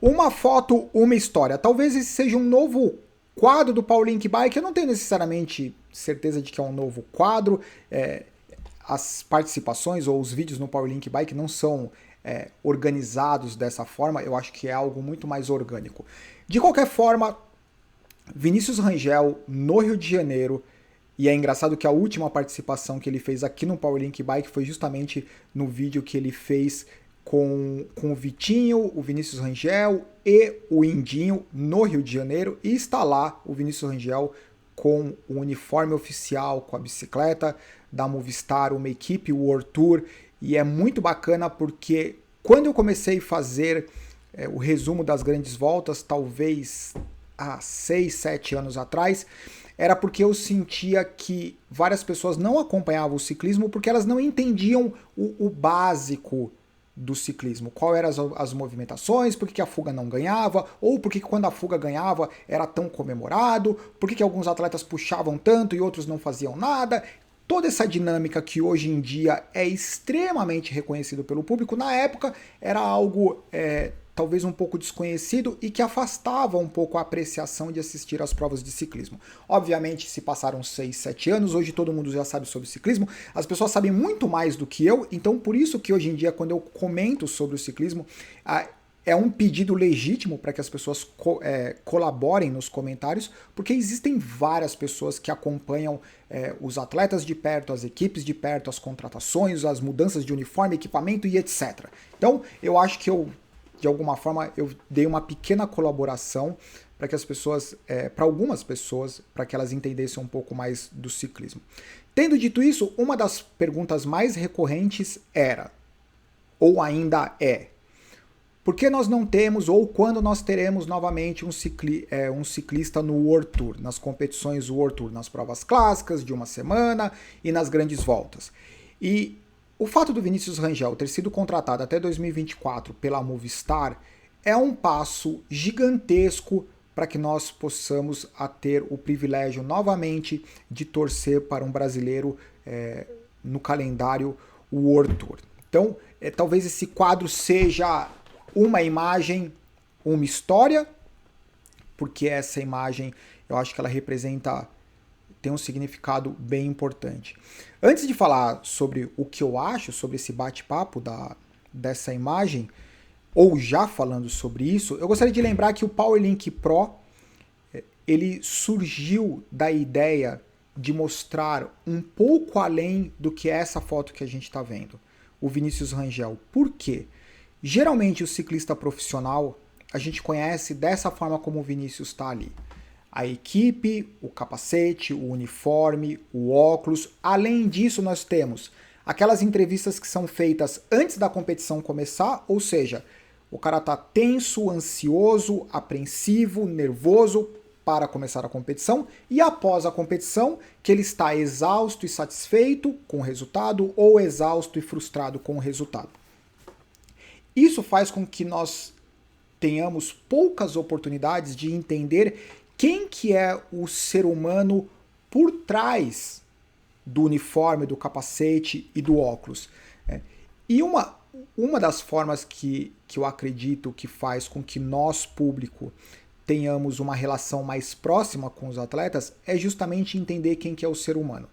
Uma foto, uma história. Talvez esse seja um novo quadro do Powerlink Bike. Eu não tenho necessariamente certeza de que é um novo quadro. As participações ou os vídeos no Powerlink Bike não são organizados dessa forma. Eu acho que é algo muito mais orgânico. De qualquer forma, Vinícius Rangel, no Rio de Janeiro, e é engraçado que a última participação que ele fez aqui no Powerlink Bike foi justamente no vídeo que ele fez com o Vitinho, o Vinícius Rangel e o Indinho no Rio de Janeiro. E está lá o Vinícius Rangel com o uniforme oficial, com a bicicleta da Movistar, uma equipe World Tour. E é muito bacana porque quando eu comecei a fazer o resumo das grandes voltas, talvez há 6, 7 anos atrás, era porque eu sentia que várias pessoas não acompanhavam o ciclismo porque elas não entendiam o básico do ciclismo. Qual eram as movimentações, por que a fuga não ganhava, ou por que quando a fuga ganhava era tão comemorado, por que alguns atletas puxavam tanto e outros não faziam nada. Toda essa dinâmica que hoje em dia é extremamente reconhecido pelo público, na época era algo talvez um pouco desconhecido e que afastava um pouco a apreciação de assistir às provas de ciclismo. Obviamente, se passaram 6, 7 anos, hoje todo mundo já sabe sobre ciclismo, as pessoas sabem muito mais do que eu, então por isso que hoje em dia, quando eu comento sobre o ciclismo, é um pedido legítimo para que as pessoas colaborem nos comentários, porque existem várias pessoas que acompanham os atletas de perto, as equipes de perto, as contratações, as mudanças de uniforme, equipamento e etc. Então, eu acho que de alguma forma, eu dei uma pequena colaboração para que as pessoas, para algumas pessoas, para que elas entendessem um pouco mais do ciclismo. Tendo dito isso, uma das perguntas mais recorrentes era, ou ainda é, por que nós não temos, ou quando nós teremos novamente um ciclista no World Tour, nas competições World Tour, nas provas clássicas de uma semana e nas grandes voltas? E o fato do Vinícius Rangel ter sido contratado até 2024 pela Movistar é um passo gigantesco para que nós possamos ter o privilégio novamente de torcer para um brasileiro no calendário World Tour. Então, talvez esse quadro seja uma imagem, uma história, porque essa imagem eu acho que ela tem um significado bem importante. Antes de falar sobre o que eu acho sobre esse bate-papo dessa imagem, ou já falando sobre isso, eu gostaria de lembrar que o Powerlink Pro ele surgiu da ideia de mostrar um pouco além do que é essa foto que a gente está vendo, o Vinícius Rangel. Por quê? Geralmente o ciclista profissional a gente conhece dessa forma como o Vinícius está ali. A equipe, o capacete, o uniforme, o óculos. Além disso, nós temos aquelas entrevistas que são feitas antes da competição começar, ou seja, o cara tá tenso, ansioso, apreensivo, nervoso para começar a competição, e após a competição, que ele está exausto e satisfeito com o resultado, ou exausto e frustrado com o resultado. Isso faz com que nós tenhamos poucas oportunidades de entender quem que é o ser humano por trás do uniforme, do capacete e do óculos. E uma das formas que eu acredito que faz com que nós, público, tenhamos uma relação mais próxima com os atletas é justamente entender quem que é o ser humano.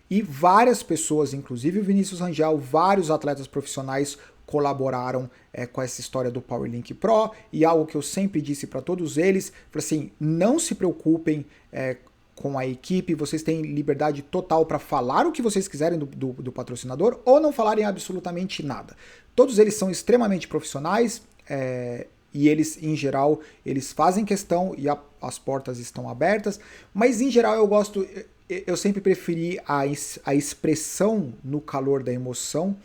E várias pessoas, inclusive o Vinícius Rangel, vários atletas profissionais colaboraram com essa história do Powerlink Pro, e algo que eu sempre disse para todos eles, assim, não se preocupem com a equipe, vocês têm liberdade total para falar o que vocês quiserem do patrocinador ou não falarem absolutamente nada. Todos eles são extremamente profissionais e eles, em geral, eles fazem questão e as portas estão abertas, mas em geral eu sempre preferi a expressão no calor da emoção.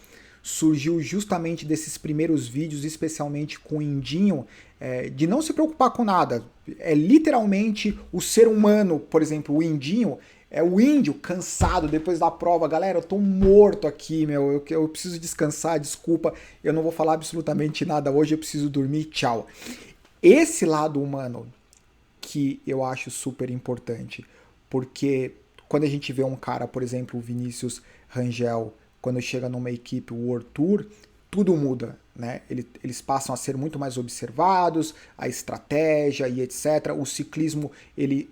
Surgiu justamente desses primeiros vídeos, especialmente com o Indinho, de não se preocupar com nada. É literalmente o ser humano, por exemplo, o Indinho, é o índio cansado depois da prova. Galera, eu tô morto aqui, meu, eu preciso descansar, desculpa, eu não vou falar absolutamente nada hoje, eu preciso dormir, tchau. Esse lado humano que eu acho super importante, porque quando a gente vê um cara, por exemplo, o Vinícius Rangel, quando chega numa equipe World Tour, tudo muda. né? Eles passam a ser muito mais observados, a estratégia e etc. O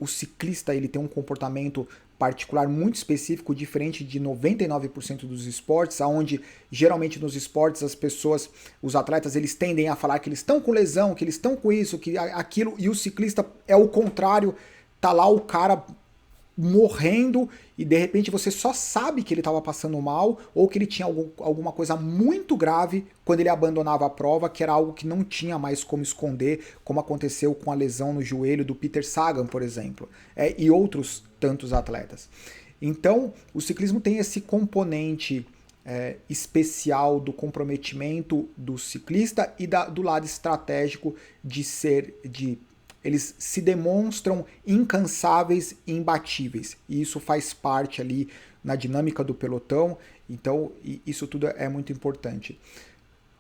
ciclista ele tem um comportamento particular muito específico, diferente de 99% dos esportes, onde geralmente nos esportes as pessoas, os atletas, eles tendem a falar que eles estão com lesão, que eles estão com isso, que aquilo, e o ciclista é o contrário, tá lá o cara morrendo e de repente você só sabe que ele estava passando mal ou que ele tinha alguma coisa muito grave quando ele abandonava a prova, que era algo que não tinha mais como esconder, como aconteceu com a lesão no joelho do Peter Sagan, por exemplo, e outros tantos atletas. Então, o ciclismo tem esse componente especial do comprometimento do ciclista e do lado estratégico eles se demonstram incansáveis e imbatíveis. E isso faz parte ali na dinâmica do pelotão. Então, isso tudo é muito importante.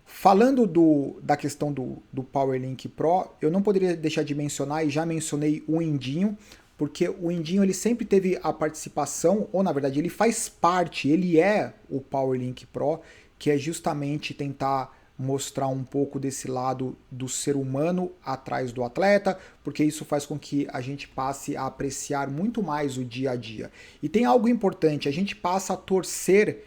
Falando da questão do PowerLink Pro, eu não poderia deixar de mencionar, e já mencionei o Indinho, porque o Indinho ele sempre teve a participação, ou na verdade ele faz parte, ele é o PowerLink Pro, que é justamente tentar mostrar um pouco desse lado do ser humano atrás do atleta, porque isso faz com que a gente passe a apreciar muito mais o dia a dia. E tem algo importante, a gente passa a torcer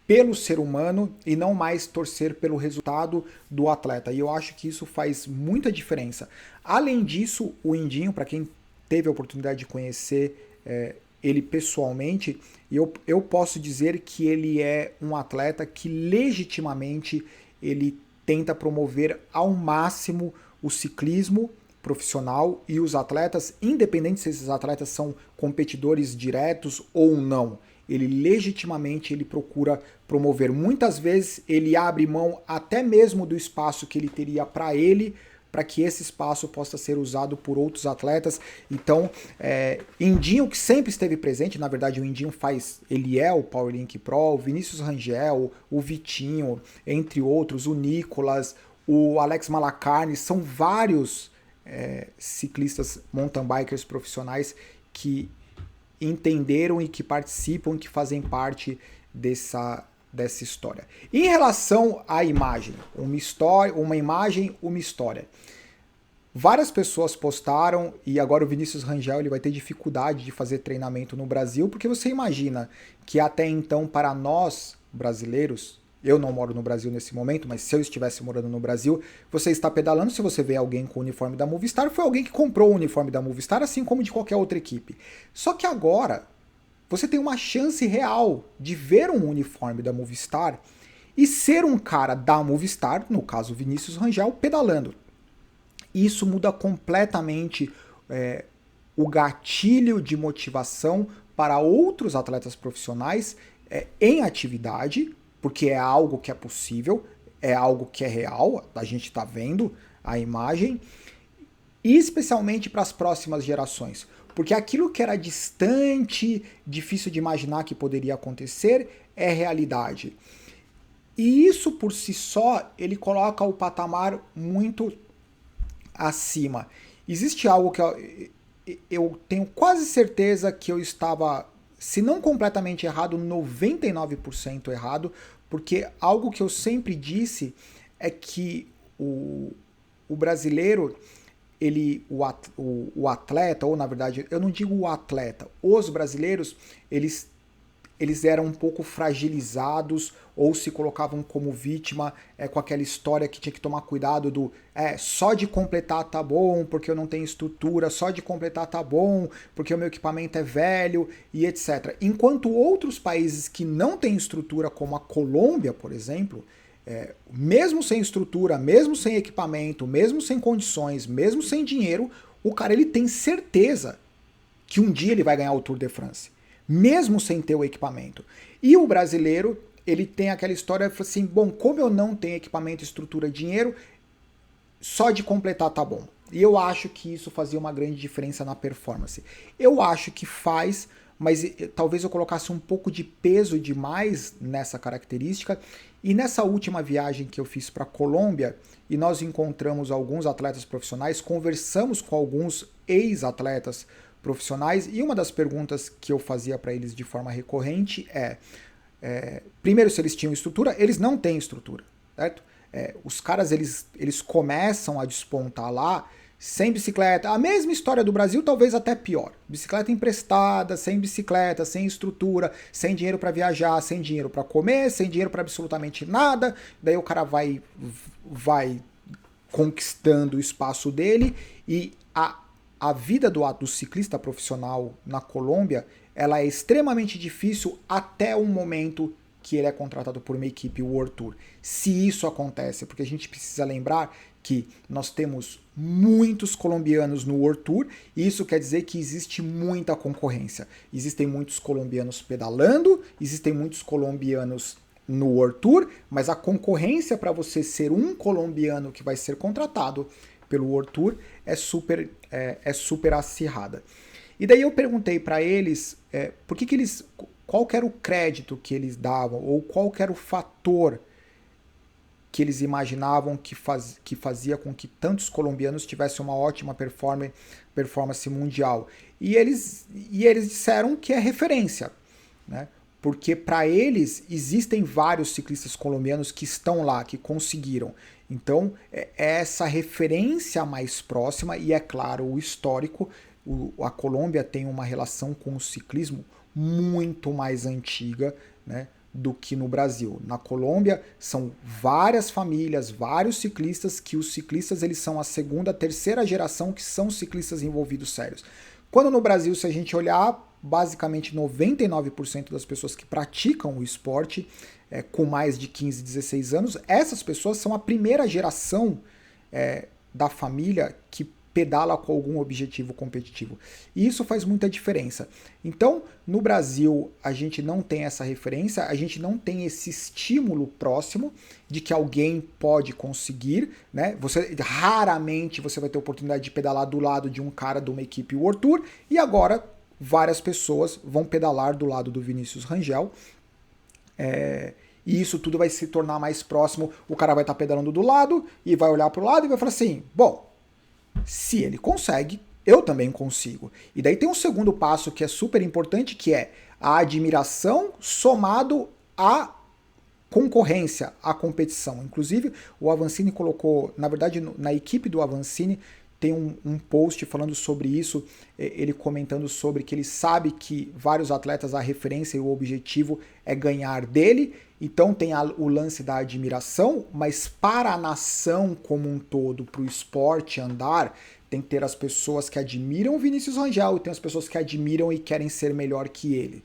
pelo ser humano e não mais torcer pelo resultado do atleta. E eu acho que isso faz muita diferença. Além disso, o Indinho, para quem teve a oportunidade de conhecer ele pessoalmente, eu posso dizer que ele é um atleta que legitimamente ele tenta promover ao máximo o ciclismo profissional e os atletas, independente se esses atletas são competidores diretos ou não. Ele legitimamente ele procura promover. Muitas vezes ele abre mão até mesmo do espaço que ele teria para ele, para que esse espaço possa ser usado por outros atletas. Então, Indinho, que sempre esteve presente, na verdade o Indinho ele é o PowerLink Pro, o Vinícius Rangel, o Vitinho, entre outros, o Nicolas, o Alex Malacarne, são vários ciclistas mountain bikers profissionais que entenderam e que participam, que fazem parte dessa história. Em relação à imagem, uma imagem, uma história. Várias pessoas postaram, e agora o Vinícius Rangel ele vai ter dificuldade de fazer treinamento no Brasil, porque você imagina que até então, para nós brasileiros, eu não moro no Brasil nesse momento, mas se eu estivesse morando no Brasil, você está pedalando, se você vê alguém com o uniforme da Movistar, foi alguém que comprou o uniforme da Movistar, assim como de qualquer outra equipe. Só que agora, você tem uma chance real de ver um uniforme da Movistar e ser um cara da Movistar, no caso Vinícius Rangel, pedalando. Isso muda completamente o gatilho de motivação para outros atletas profissionais em atividade, porque é algo que é possível, é algo que é real, a gente está vendo a imagem, e especialmente para as próximas gerações. Porque aquilo que era distante, difícil de imaginar que poderia acontecer, é realidade. E isso por si só, ele coloca o patamar muito acima. Existe algo que eu tenho quase certeza que eu estava, se não completamente errado, 99% errado, porque algo que eu sempre disse é que o brasileiro, o atleta, ou na verdade, eu não digo o atleta, os brasileiros, eles eram um pouco fragilizados ou se colocavam como vítima com aquela história que tinha que tomar cuidado só de completar tá bom, porque eu não tenho estrutura, só de completar tá bom, porque o meu equipamento é velho e etc. Enquanto outros países que não têm estrutura, como a Colômbia, por exemplo, mesmo sem estrutura, mesmo sem equipamento, mesmo sem condições, mesmo sem dinheiro, o cara ele tem certeza que um dia ele vai ganhar o Tour de France, mesmo sem ter o equipamento. E o brasileiro, ele tem aquela história assim, bom, como eu não tenho equipamento, estrutura, dinheiro, só de completar tá bom. E eu acho que isso fazia uma grande diferença na performance. Eu acho que faz, mas talvez eu colocasse um pouco de peso demais nessa característica. E nessa última viagem que eu fiz para a Colômbia, e nós encontramos alguns atletas profissionais, conversamos com alguns ex-atletas profissionais, e uma das perguntas que eu fazia para eles de forma recorrente primeiro, se eles tinham estrutura. Eles não têm estrutura, certo? Os caras, eles começam a despontar lá sem bicicleta. A mesma história do Brasil, talvez até pior. Bicicleta emprestada, sem bicicleta, sem estrutura, sem dinheiro para viajar, sem dinheiro para comer, sem dinheiro para absolutamente nada. Daí o cara vai conquistando o espaço dele, e a vida do ciclista profissional na Colômbia, ela é extremamente difícil até o momento que ele é contratado por uma equipe World Tour. Se isso acontece, porque a gente precisa lembrar que nós temos muitos colombianos no World Tour, e isso quer dizer que existe muita concorrência. Existem muitos colombianos pedalando, existem muitos colombianos no World Tour, mas a concorrência para você ser um colombiano que vai ser contratado pelo World Tour é super acirrada. E daí eu perguntei para eles por que eles, qual que era o crédito que eles davam, ou qual que era o fator que eles imaginavam que fazia com que tantos colombianos tivessem uma ótima performance mundial. E eles disseram que é referência, né? Porque para eles existem vários ciclistas colombianos que estão lá, que conseguiram. Então é essa referência mais próxima, e é claro, o histórico. A Colômbia tem uma relação com o ciclismo muito mais antiga, né, do que no Brasil. Na Colômbia são várias famílias, vários ciclistas, que os ciclistas eles são a segunda, terceira geração que são ciclistas envolvidos sérios. Quando no Brasil, se a gente olhar, basicamente 99% das pessoas que praticam o esporte com mais de 15, 16 anos, essas pessoas são a primeira geração da família que pedala com algum objetivo competitivo. E isso faz muita diferença. Então, no Brasil, a gente não tem essa referência, a gente não tem esse estímulo próximo de que alguém pode conseguir, né? Raramente você vai ter a oportunidade de pedalar do lado de um cara de uma equipe World Tour, e agora várias pessoas vão pedalar do lado do Vinícius Rangel. E isso tudo vai se tornar mais próximo. O cara vai estar pedalando do lado e vai olhar para o lado e vai falar assim, bom, se ele consegue, eu também consigo. E daí tem um segundo passo que é super importante, que é a admiração somado à concorrência, à competição. Inclusive, o Avancini colocou, na verdade, na equipe do Avancini, tem um post falando sobre isso, ele comentando sobre que ele sabe que vários atletas, a referência e o objetivo é ganhar dele, então tem o lance da admiração, mas para a nação como um todo, para o esporte andar, tem que ter as pessoas que admiram o Vinícius Rangel e tem as pessoas que admiram e querem ser melhor que ele.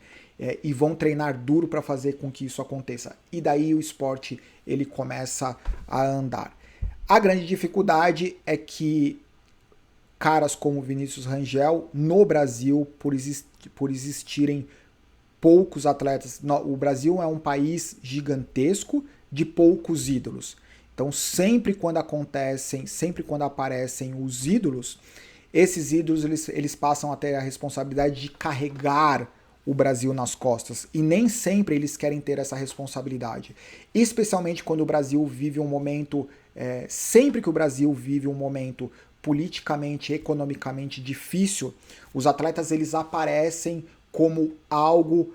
E vão treinar duro para fazer com que isso aconteça. E daí o esporte ele começa a andar. A grande dificuldade é que caras como Vinícius Rangel, no Brasil, por existirem poucos atletas, o Brasil é um país gigantesco de poucos ídolos. Então sempre quando aparecem os ídolos, esses ídolos eles passam a ter a responsabilidade de carregar o Brasil nas costas, e nem sempre eles querem ter essa responsabilidade, especialmente quando o Brasil vive um momento, sempre que o Brasil vive um momento politicamente, economicamente difícil, os atletas eles aparecem como algo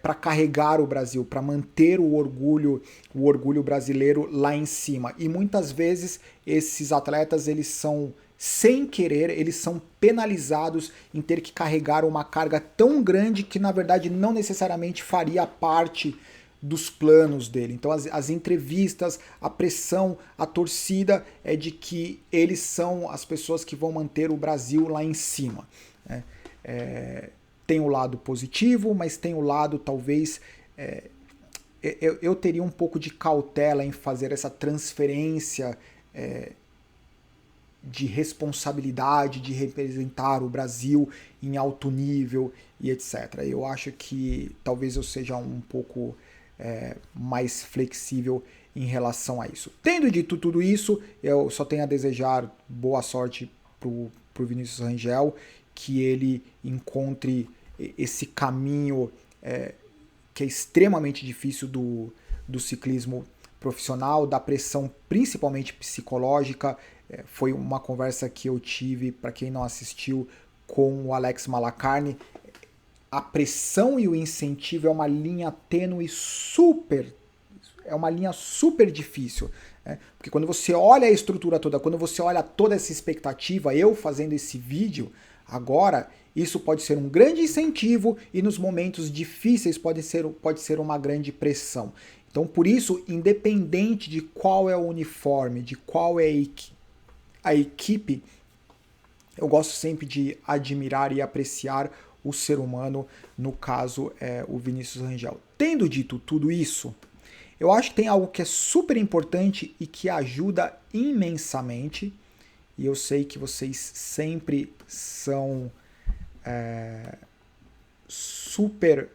para carregar o Brasil, para manter o orgulho brasileiro lá em cima. E muitas vezes esses atletas eles são, sem querer, eles são penalizados em ter que carregar uma carga tão grande que na verdade não necessariamente faria parte dos planos dele. Então as entrevistas, a pressão, a torcida é de que eles são as pessoas que vão manter o Brasil lá em cima, né? Tem o lado positivo, mas tem o lado talvez... eu teria um pouco de cautela em fazer essa transferência de responsabilidade, de representar o Brasil em alto nível e etc. Eu acho que talvez eu seja um pouco mais flexível em relação a isso. Tendo dito tudo isso, eu só tenho a desejar boa sorte pro Vinícius Rangel, que ele encontre esse caminho que é extremamente difícil do ciclismo profissional, da pressão principalmente psicológica. Foi uma conversa que eu tive, para quem não assistiu, com o Alex Malacarne. A pressão e o incentivo é uma linha tênue super difícil. né? Porque quando você olha a estrutura toda, quando você olha toda essa expectativa, eu fazendo esse vídeo agora, isso pode ser um grande incentivo e nos momentos difíceis pode ser uma grande pressão. Então, por isso, independente de qual é o uniforme, de qual é a equipe, eu gosto sempre de admirar e apreciar o ser humano, no caso, o Vinícius Rangel. Tendo dito tudo isso, eu acho que tem algo que é super importante e que ajuda imensamente, e eu sei que vocês sempre são super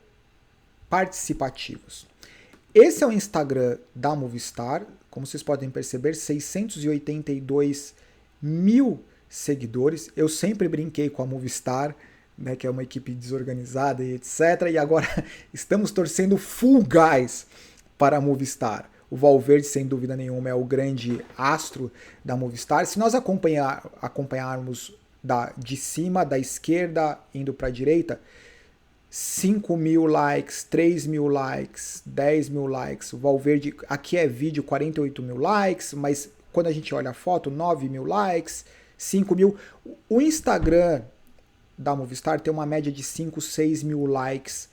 participativos. Esse é o Instagram da Movistar, como vocês podem perceber, 682 mil seguidores. Eu sempre brinquei com a Movistar, né, que é uma equipe desorganizada e etc. E agora estamos torcendo full gás para a Movistar. O Valverde, sem dúvida nenhuma, é o grande astro da Movistar. Se nós acompanharmos de cima, da esquerda, indo para a direita, 5 mil likes, 3 mil likes, 10 mil likes. O Valverde, aqui é vídeo, 48 mil likes, mas quando a gente olha a foto, 9 mil likes, 5 mil. O Instagram da Movistar tem uma média de 5, 6 mil likes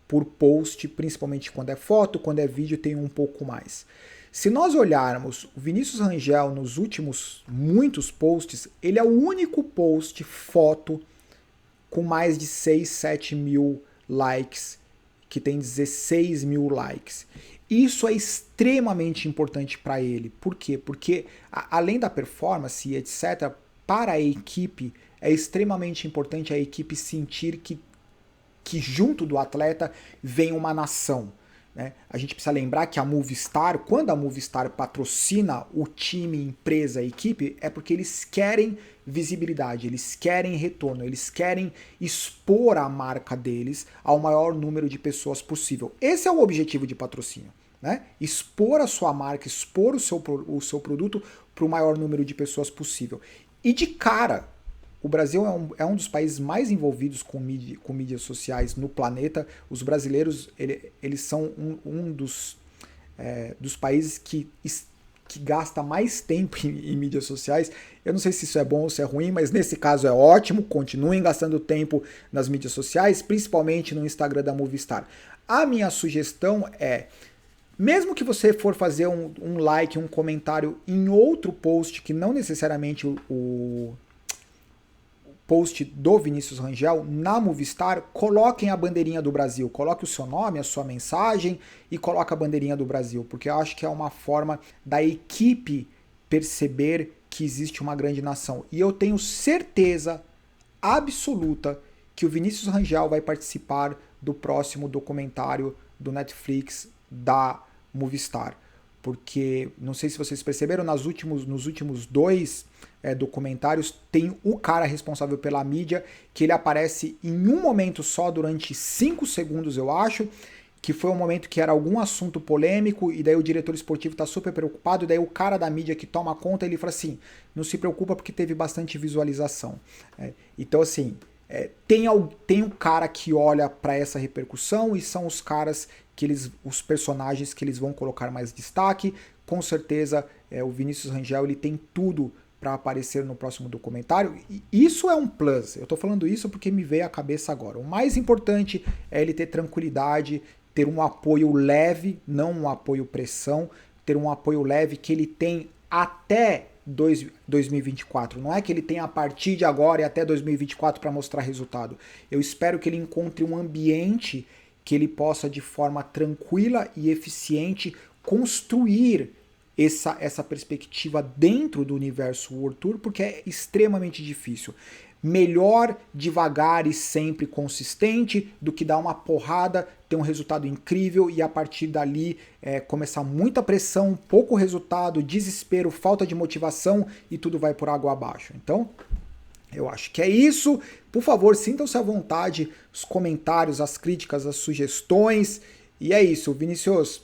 por post, principalmente quando é foto, quando é vídeo tem um pouco mais. Se nós olharmos o Vinícius Rangel nos últimos muitos posts, ele é o único post foto com mais de 6, 7 mil likes, que tem 16 mil likes. Isso é extremamente importante para ele. Por quê? Porque além da performance e etc., para a equipe é extremamente importante a equipe sentir que junto do atleta vem uma nação. Né? A gente precisa lembrar que a Movistar, quando a Movistar patrocina o time, empresa, equipe, é porque eles querem visibilidade, eles querem retorno, eles querem expor a marca deles ao maior número de pessoas possível. Esse é o objetivo de patrocínio. Né? Expor a sua marca, expor o seu produto para o maior número de pessoas possível. E de cara, o Brasil é um dos países mais envolvidos com mídias sociais no planeta. Os brasileiros eles são um dos países que gasta mais tempo em mídias sociais. Eu não sei se isso é bom ou se é ruim, mas nesse caso é ótimo. Continuem gastando tempo nas mídias sociais, principalmente no Instagram da Movistar. A minha sugestão é, mesmo que você for fazer um like, um comentário em outro post, que não necessariamente o post do Vinícius Rangel, na Movistar, coloquem a bandeirinha do Brasil, coloque o seu nome, a sua mensagem e coloque a bandeirinha do Brasil, porque eu acho que é uma forma da equipe perceber que existe uma grande nação. E eu tenho certeza absoluta que o Vinícius Rangel vai participar do próximo documentário do Netflix da Movistar. Porque, não sei se vocês perceberam, nos últimos dois documentários, tem o cara responsável pela mídia, que ele aparece em um momento só, durante 5 segundos, eu acho, que foi um momento que era algum assunto polêmico, e daí o diretor esportivo tá super preocupado, e daí o cara da mídia que toma conta, ele fala assim, não se preocupa porque teve bastante visualização. Então, assim, tem um cara que olha para essa repercussão, e são os caras os personagens que eles vão colocar mais destaque. Com certeza o Vinícius Rangel ele tem tudo para aparecer no próximo documentário, e isso é um plus. Eu tô falando isso porque me veio à cabeça agora. O mais importante é ele ter tranquilidade, ter um apoio leve, não um apoio pressão, ter um apoio leve que ele tem até 2024. Não é que ele tem a partir de agora e até 2024 para mostrar resultado. Eu espero que ele encontre um ambiente que ele possa, de forma tranquila e eficiente, construir essa perspectiva dentro do universo World Tour, porque é extremamente difícil. Melhor devagar e sempre consistente do que dar uma porrada, ter um resultado incrível e a partir dali começar muita pressão, pouco resultado, desespero, falta de motivação e tudo vai por água abaixo. Então, eu acho que é isso. Por favor, sintam-se à vontade, os comentários, as críticas, as sugestões. E é isso, Vinícius.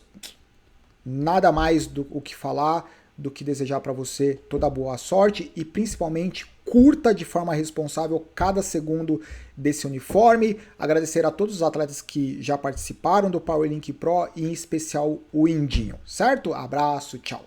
Nada mais o que falar do que desejar para você toda boa sorte e principalmente curta de forma responsável cada segundo desse uniforme. Agradecer a todos os atletas que já participaram do Powerlink Pro e em especial o Indinho, certo? Abraço, tchau!